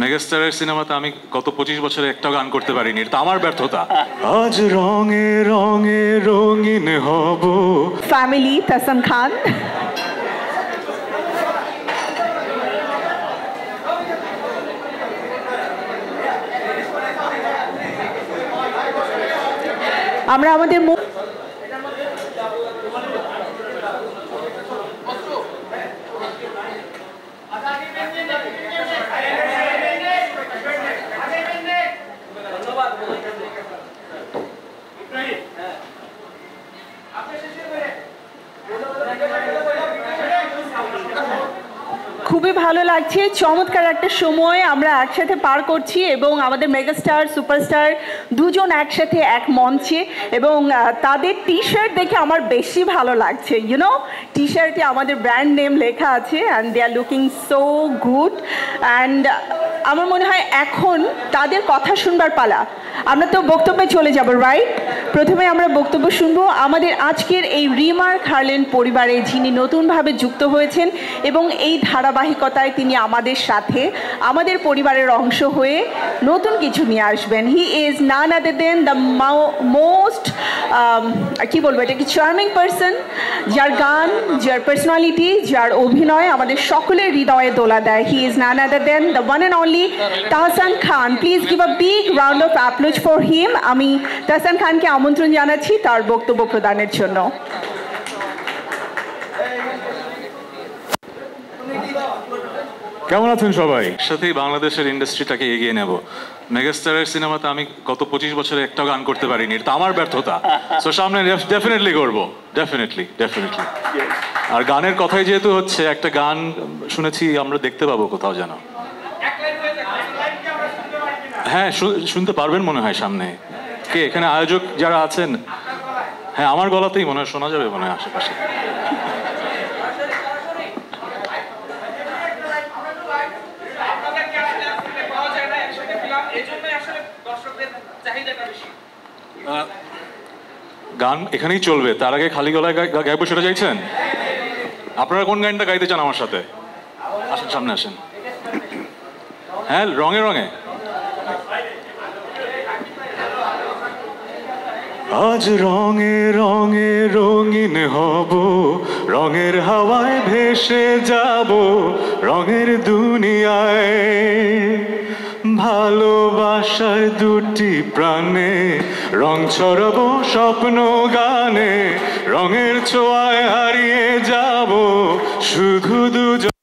মেগাস্টারের সিনেমাতে আমি গত 25 বছরে একটা গান করতে পারিনি, এটা আমার ব্যর্থতা। আজ রঙে রঙে রঙিন হব। ফ্যামিলি তাহসান খান। আমরা আমাদের খুবই ভালো লাগছে, চমৎকার একটা সময় আমরা একসাথে পার করছি এবং আমাদের মেগাস্টার সুপারস্টার দুজন একসাথে এক মঞ্চে, এবং তাদের টি শার্ট দেখে আমার বেশি ভালো লাগছে। ইউনো, টি শার্টে আমাদের ব্র্যান্ড নেম লেখা আছে and they are looking so good. And আমার মনে হয় এখন তাদের কথা শুনবার পালা। আমরা তো বক্তব্যে চলে যাব, রাইট? প্রথমে আমরা বক্তব্য শুনবো আমাদের আজকের এই রিমার্ক হারলেন পরিবারে, যিনি নতুনভাবে যুক্ত হয়েছেন এবং এই ধারাবাহিকতায় তিনি আমাদের সাথে আমাদের পরিবারের অংশ হয়ে নতুন কিছু নিয়ে আসবেন। He is none other than the most কী বলবো, এটা কি চার্মিং পারসন, যার গান, যার পার্সোনালিটি, যার অভিনয় আমাদের সকলের হৃদয়ে দোলা দেয়। He is none other than the one and only Tahsan Khan. Please give a big round of applause for him. আমি তাহসান খানকে আমন্ত্রণ জানাচ্ছি তার বক্তব্য প্রদানের জন্য। কেমন আছেন সবাই? সাথেই বাংলাদেশের ইন্ডাস্ট্রিটাকে এগিয়ে নেব। মেগাস্টারের সিনেমাতে আমি গত 25 বছরে একটা গান করতে পারিনি, এটা আমার ব্যর্থতা। সো সামনে ডেফিনেটলি করবো, ডেফিনেটলি। আর গানের কথাই যেহেতু হচ্ছে, একটা গান শুনেছি আমরা দেখতে পাবো কোথাও যেন। হ্যাঁ, শুনতে পারবেন মনে হয় সামনে। কে এখানে আয়োজক যারা আছেন? হ্যাঁ, আমার গলাতেই মনে হয় শোনা যাবে মনে হয় আশেপাশে। গান এখানেই চলবে, তার আগে খালি গলায় গাইবো সেটা চাইছেন? আপনারা কোন গানটা গাইতে চান আমার সাথে? আসেন, সামনে আসেন। হ্যাঁ, রঙে রঙে। আজ রঙে রঙে রঙিন হব, রঙের হাওয়ায় ভেসে যাব, রঙের দুনিয়ায় ভালোবাসার দুটি প্রাণে রং ছড়াবো স্বপ্ন গানে, রঙের ছোঁয়ায় হারিয়ে যাব শুধু দুজন।